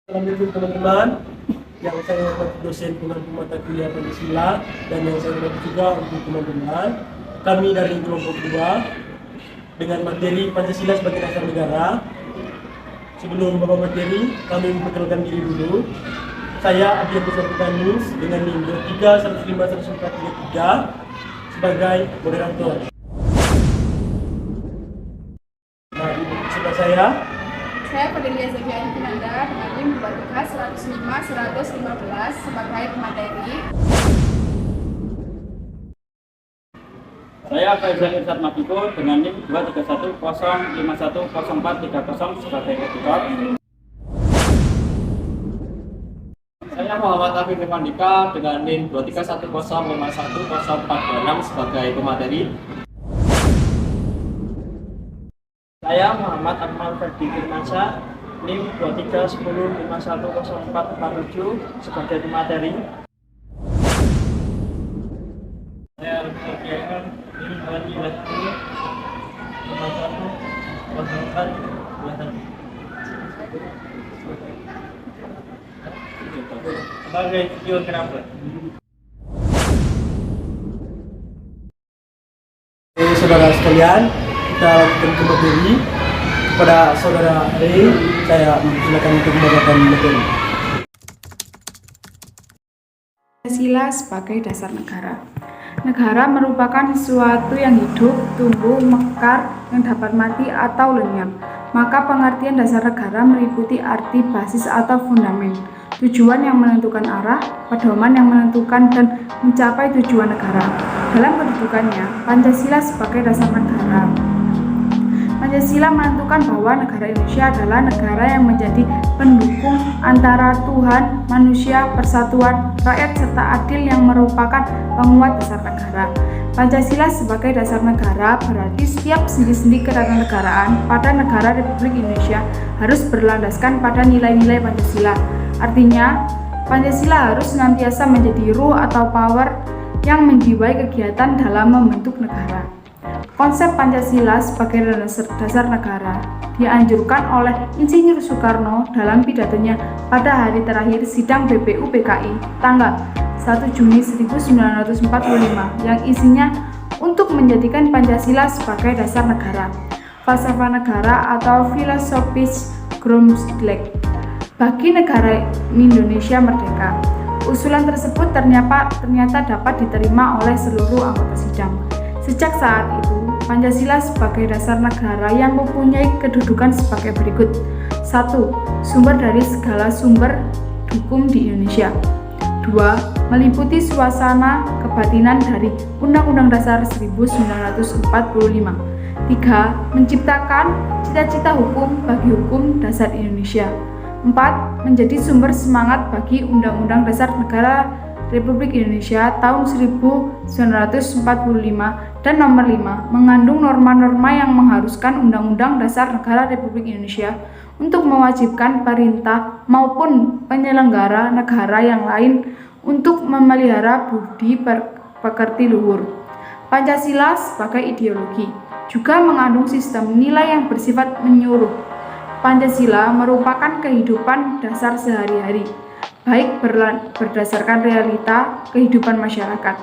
Assalamualaikum teman-teman, yang saya hormati dosen pengampu mata kuliah Pancasila dan yang saya hormati juga untuk teman-teman. Kami dari kelompok 2 dengan materi Pancasila sebagai dasar negara. Sebelum bapak materi, kami memperkenalkan diri dulu. Saya Abdi Agus Tanis dengan NIM 23151433 sebagai moderator. Nah, di sebelah Saya Cordelia Zabiani Pinanda dengan NIM 23151115 sebagai pemateri. Saya Faizal Irsad Mapiko dengan NIM 23105104330 sebagai editor. Saya Muhammad Afif Irfandika dengan NIM 231051046 sebagai pemateri. Saya Muhammad Akmal Ferdi Firmansyah, NIM 2310510447 sebagai pemateri. Saya Alfian NIM 2310510421 sebagai videographer. saudara sekalian, kita lakukan ke materi. Kepada saudara Ray, saya silakan untuk membacakan materi. Pancasila sebagai dasar negara. Negara merupakan sesuatu yang hidup, tumbuh, mekar, yang dapat mati atau lenyap. Maka pengertian dasar negara meliputi arti basis atau fundamen, tujuan yang menentukan arah, pedoman yang menentukan dan mencapai tujuan negara. Dalam kedudukannya, Pancasila sebagai dasar negara. Pancasila menentukan bahwa negara Indonesia adalah negara yang menjadi pendukung antara Tuhan, manusia, persatuan, rakyat, serta adil yang merupakan penguat dasar negara. Pancasila sebagai dasar negara berarti setiap sendi-sendi ketatanegaraan pada negara Republik Indonesia harus berlandaskan pada nilai-nilai Pancasila. Artinya, Pancasila harus senantiasa menjadi ruh atau power yang menjiwai kegiatan dalam membentuk negara. Konsep Pancasila sebagai dasar negara dianjurkan oleh Insinyur Soekarno dalam pidatonya pada hari terakhir sidang BPU PKI tanggal 1 Juni 1945 yang isinya untuk menjadikan Pancasila sebagai dasar negara. Falsafah negara atau filosofis Grundgesetz bagi negara Indonesia merdeka. Usulan tersebut ternyata dapat diterima oleh seluruh anggota sidang. Sejak saat itu, Pancasila sebagai dasar negara yang mempunyai kedudukan sebagai berikut. 1. Sumber dari segala sumber hukum di Indonesia. 2. Meliputi suasana kebatinan dari Undang-Undang Dasar 1945. 3. Menciptakan cita-cita hukum bagi hukum dasar Indonesia. 4. Menjadi sumber semangat bagi Undang-Undang Dasar Negara Republik Indonesia tahun 1945 dan nomor 5 mengandung norma-norma yang mengharuskan Undang-Undang Dasar Negara Republik Indonesia untuk mewajibkan pemerintah maupun penyelenggara negara yang lain untuk memelihara budi pekerti luhur. Pancasila sebagai ideologi juga mengandung sistem nilai yang bersifat menyuruh. Pancasila merupakan kehidupan dasar sehari-hari, baik berdasarkan realita kehidupan masyarakat.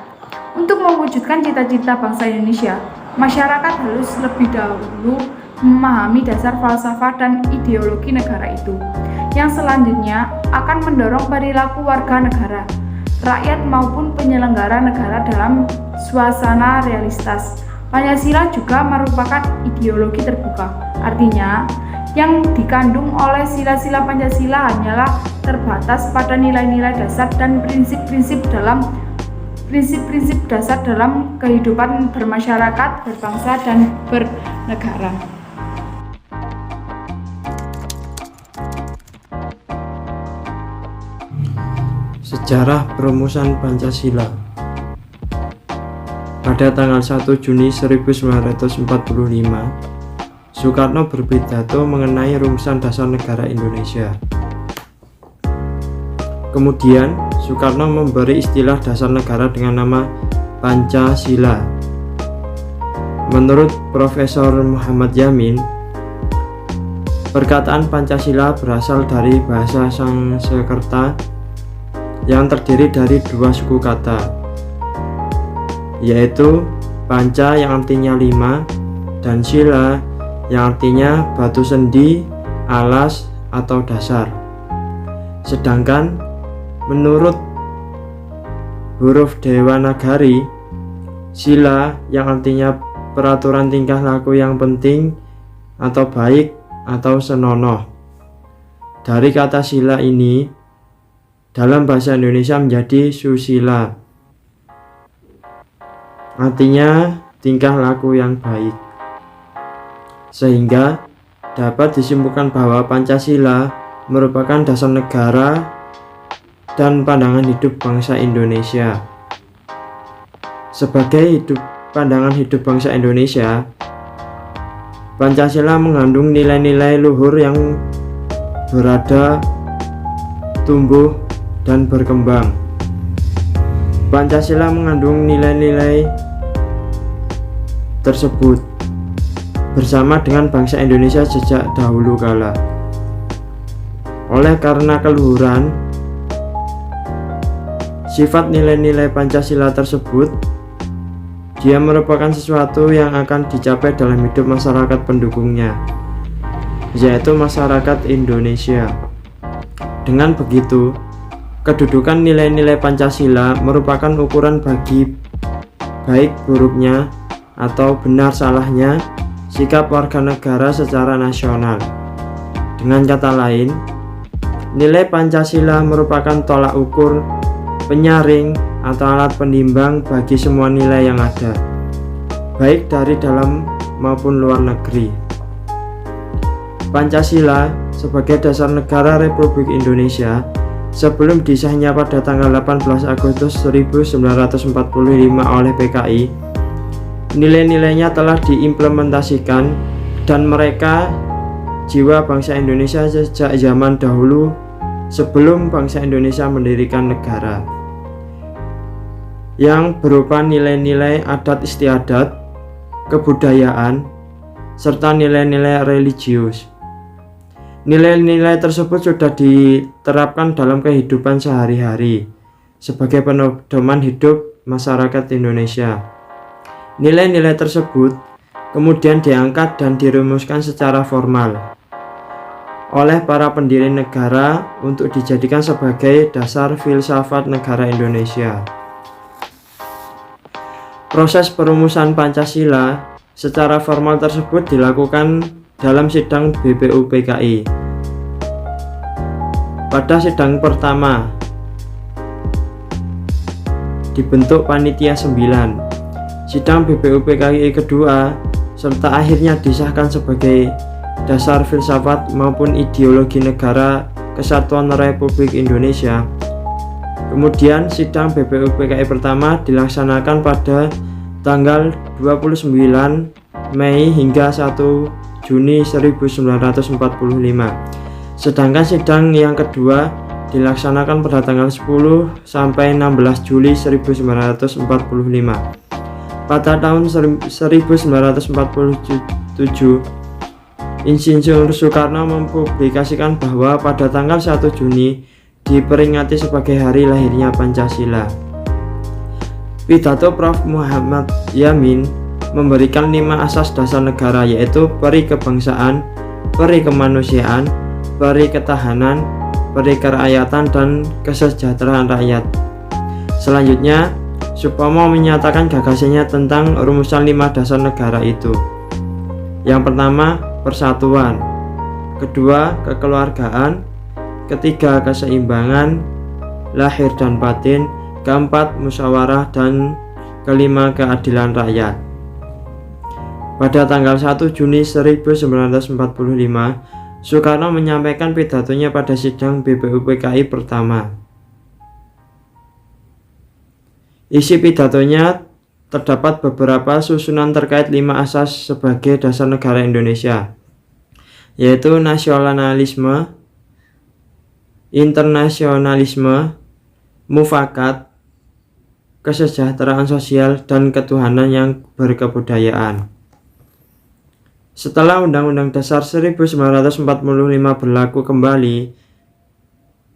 Untuk mewujudkan cita-cita bangsa Indonesia, masyarakat harus lebih dahulu memahami dasar falsafah dan ideologi negara itu, yang selanjutnya akan mendorong perilaku warga negara, rakyat maupun penyelenggara negara dalam suasana realistas. Pancasila juga merupakan ideologi terbuka, artinya yang dikandung oleh sila-sila Pancasila hanyalah terbatas pada nilai-nilai dasar dan prinsip-prinsip dasar dalam kehidupan bermasyarakat, berbangsa, dan bernegara. Sejarah perumusan Pancasila. Pada tanggal 1 Juni 1945, Soekarno berpidato mengenai rumusan dasar negara Indonesia. Kemudian, Soekarno memberi istilah dasar negara dengan nama Pancasila. Menurut Profesor Muhammad Yamin, Perkataan Pancasila berasal dari bahasa Sanskerta yang terdiri dari dua suku kata, yaitu Panca yang artinya 5 dan Sila yang artinya batu sendi, alas, atau dasar. Sedangkan menurut huruf Dewanagari, Sila yang artinya peraturan tingkah laku yang penting atau baik atau senonoh. Dari kata sila ini dalam bahasa Indonesia menjadi susila, artinya tingkah laku yang baik. Sehingga dapat disimpulkan bahwa Pancasila merupakan dasar negara dan pandangan hidup bangsa Indonesia. Sebagai pandangan hidup bangsa Indonesia, Pancasila mengandung nilai-nilai luhur yang berada, tumbuh, dan berkembang. Pancasila mengandung nilai-nilai tersebut bersama dengan bangsa Indonesia sejak dahulu kala. Oleh karena keluhuran sifat nilai-nilai Pancasila tersebut, dia merupakan sesuatu yang akan dicapai dalam hidup masyarakat pendukungnya, yaitu masyarakat Indonesia. Dengan begitu, kedudukan nilai-nilai Pancasila merupakan ukuran bagi baik buruknya atau benar salahnya sikap warga negara secara nasional. Dengan kata lain, nilai Pancasila merupakan tolak ukur, penyaring, atau alat penimbang bagi semua nilai yang ada, baik dari dalam maupun luar negeri. Pancasila sebagai dasar negara Republik Indonesia sebelum disahnya pada tanggal 18 Agustus 1945 oleh PKI, nilai-nilainya telah diimplementasikan dan mereka jiwa bangsa Indonesia sejak zaman dahulu sebelum bangsa Indonesia mendirikan negara, yang berupa nilai-nilai adat istiadat, kebudayaan, serta nilai-nilai religius. Nilai-nilai tersebut sudah diterapkan dalam kehidupan sehari-hari sebagai pedoman hidup masyarakat Indonesia. Nilai-nilai tersebut kemudian diangkat dan dirumuskan secara formal oleh para pendiri negara untuk dijadikan sebagai dasar filsafat negara Indonesia. Proses perumusan Pancasila secara formal tersebut dilakukan dalam sidang BPUPKI. Pada sidang pertama dibentuk panitia 9. Sidang BPUPKI kedua serta akhirnya disahkan sebagai dasar filsafat maupun ideologi negara Kesatuan Republik Indonesia. Kemudian sidang BPUPKI pertama dilaksanakan pada tanggal 29 Mei hingga 1 Juni 1945. Sedangkan sidang yang kedua dilaksanakan pada tanggal 10 sampai 16 Juli 1945. Pada tahun 1947, Insinyur Soekarno mempublikasikan bahwa pada tanggal 1 Juni diperingati sebagai hari lahirnya Pancasila. Pidato Prof. Muhammad Yamin memberikan 5 asas dasar negara, yaitu peri kebangsaan, peri kemanusiaan, peri ketahanan, peri kerakyatan, dan kesejahteraan rakyat. Selanjutnya, Supomo menyatakan gagasannya tentang rumusan 5 dasar negara itu. Yang pertama, persatuan. Kedua, kekeluargaan. Ketiga, keseimbangan lahir dan batin. Keempat, musyawarah. Dan kelima, keadilan rakyat. Pada tanggal 1 Juni 1945, Soekarno menyampaikan pidatonya pada sidang BPUPKI pertama. Isi pidatonya terdapat beberapa susunan terkait 5 asas sebagai dasar negara Indonesia, yaitu nasionalisme, internasionalisme, mufakat, kesejahteraan sosial, dan ketuhanan yang berkebudayaan. Setelah Undang-Undang Dasar 1945 berlaku kembali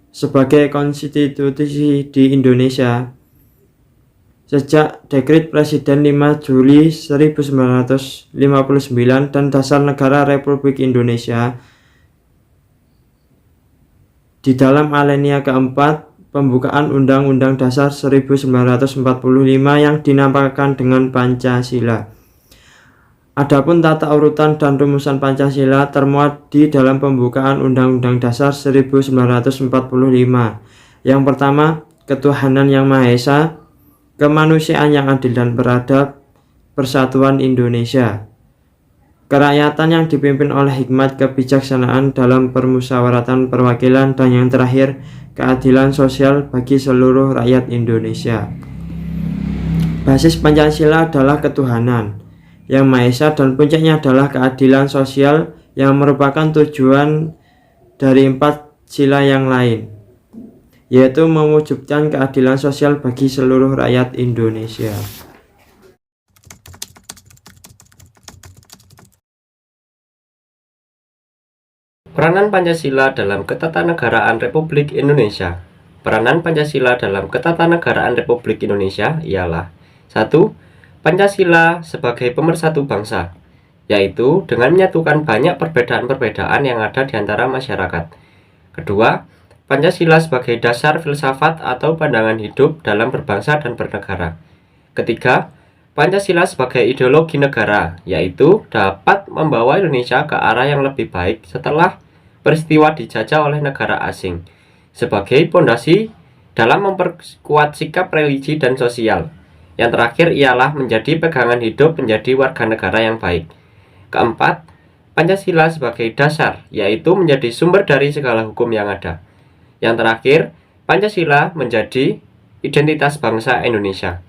sebagai konstitusi di Indonesia, sejak Dekret Presiden 5 Juli 1959 dan Dasar Negara Republik Indonesia, di dalam alinea keempat pembukaan Undang-Undang Dasar 1945 yang dinamakan dengan Pancasila. Adapun tata urutan dan rumusan Pancasila termuat di dalam pembukaan Undang-Undang Dasar 1945. Yang pertama, ketuhanan yang Maha Esa, kemanusiaan yang adil dan beradab, persatuan Indonesia, kerakyatan yang dipimpin oleh hikmat kebijaksanaan dalam permusyawaratan perwakilan, dan yang terakhir, keadilan sosial bagi seluruh rakyat Indonesia. Basis Pancasila adalah ketuhanan yang Maha Esa dan puncaknya adalah keadilan sosial yang merupakan tujuan dari 4 sila yang lain, yaitu mewujudkan keadilan sosial bagi seluruh rakyat Indonesia. Peranan Pancasila dalam Ketatanegaraan Republik Indonesia. Peranan Pancasila dalam Ketatanegaraan Republik Indonesia ialah 1. Pancasila sebagai pemersatu bangsa, yaitu dengan menyatukan banyak perbedaan-perbedaan yang ada di antara masyarakat. Kedua, Pancasila sebagai dasar filsafat atau pandangan hidup dalam berbangsa dan bernegara. Ketiga, Pancasila sebagai ideologi negara, yaitu dapat membawa Indonesia ke arah yang lebih baik setelah peristiwa dijajah oleh negara asing, sebagai pondasi dalam memperkuat sikap religi dan sosial. Yang terakhir ialah menjadi pegangan hidup menjadi warga negara yang baik. Keempat, Pancasila sebagai dasar, yaitu menjadi sumber dari segala hukum yang ada. Yang terakhir, Pancasila menjadi identitas bangsa Indonesia.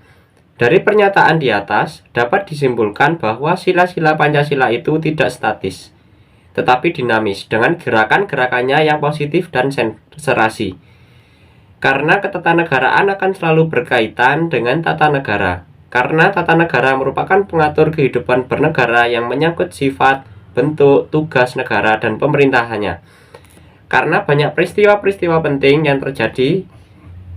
Dari pernyataan di atas, dapat disimpulkan bahwa sila-sila Pancasila itu tidak statis, tetapi dinamis, dengan gerakan-gerakannya yang positif dan serasi. Karena ketatanegaraan akan selalu berkaitan dengan tata negara. Karena tata negara merupakan pengatur kehidupan bernegara yang menyangkut sifat, bentuk, tugas negara, dan pemerintahannya. Karena banyak peristiwa-peristiwa penting yang terjadi,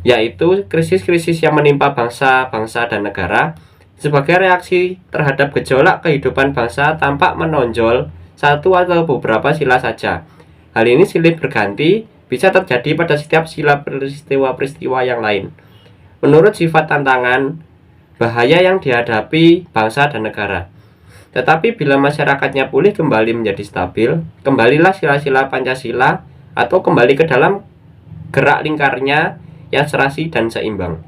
yaitu krisis-krisis yang menimpa bangsa dan negara, sebagai reaksi terhadap gejolak kehidupan bangsa tampak menonjol satu atau beberapa sila saja. Hal ini silih berganti, bisa terjadi pada setiap sila peristiwa-peristiwa yang lain. Menurut sifat tantangan, bahaya yang dihadapi bangsa dan negara. Tetapi bila masyarakatnya pulih kembali menjadi stabil, kembalilah sila-sila Pancasila atau kembali ke dalam gerak lingkarnya yang serasi dan seimbang.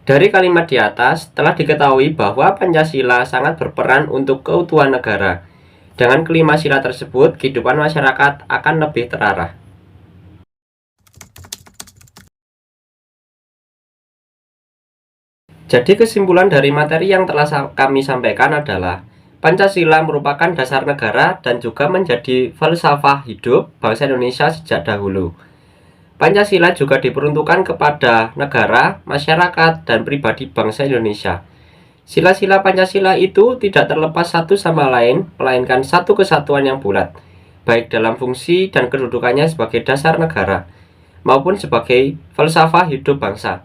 Dari kalimat di atas, telah diketahui bahwa Pancasila sangat berperan untuk keutuhan negara. Dengan kelima sila tersebut, kehidupan masyarakat akan lebih terarah. Jadi kesimpulan dari materi yang telah kami sampaikan adalah Pancasila merupakan dasar negara dan juga menjadi falsafah hidup bangsa Indonesia sejak dahulu. Pancasila juga diperuntukkan kepada negara, masyarakat, dan pribadi bangsa Indonesia. Sila-sila Pancasila itu tidak terlepas satu sama lain, melainkan satu kesatuan yang bulat, baik dalam fungsi dan kedudukannya sebagai dasar negara, maupun sebagai falsafah hidup bangsa.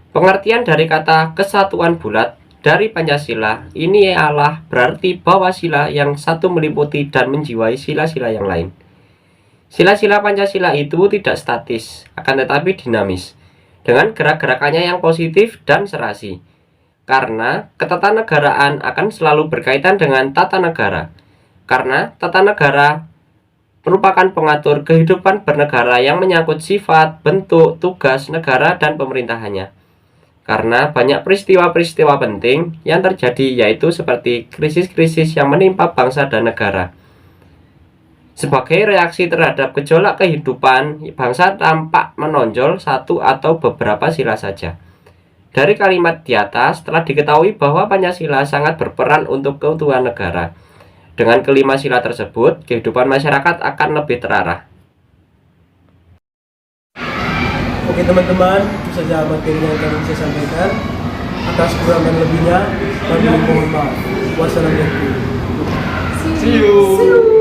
Pengertian dari kata kesatuan bulat dari Pancasila ini ialah berarti bahwa sila yang satu meliputi dan menjiwai sila-sila yang lain. Sila-sila Pancasila itu tidak statis, akan tetapi dinamis, dengan gerak-gerakannya yang positif dan serasi. Karena ketatanegaraan akan selalu berkaitan dengan tata negara. Karena tata negara merupakan pengatur kehidupan bernegara yang menyangkut sifat, bentuk, tugas negara, dan pemerintahannya. Karena banyak peristiwa-peristiwa penting yang terjadi, yaitu seperti krisis-krisis yang menimpa bangsa dan negara. Sebagai reaksi terhadap gejolak kehidupan, bangsa tampak menonjol satu atau beberapa sila saja. Dari kalimat di atas telah diketahui bahwa Pancasila sangat berperan untuk keutuhan negara. Dengan kelima sila tersebut, kehidupan masyarakat akan lebih terarah. Oke teman-teman, itu saja materi yang kami bisa sampaikan. Atas kurang dan lebihnya, kami mohon maaf. Wassalamualaikum. See you.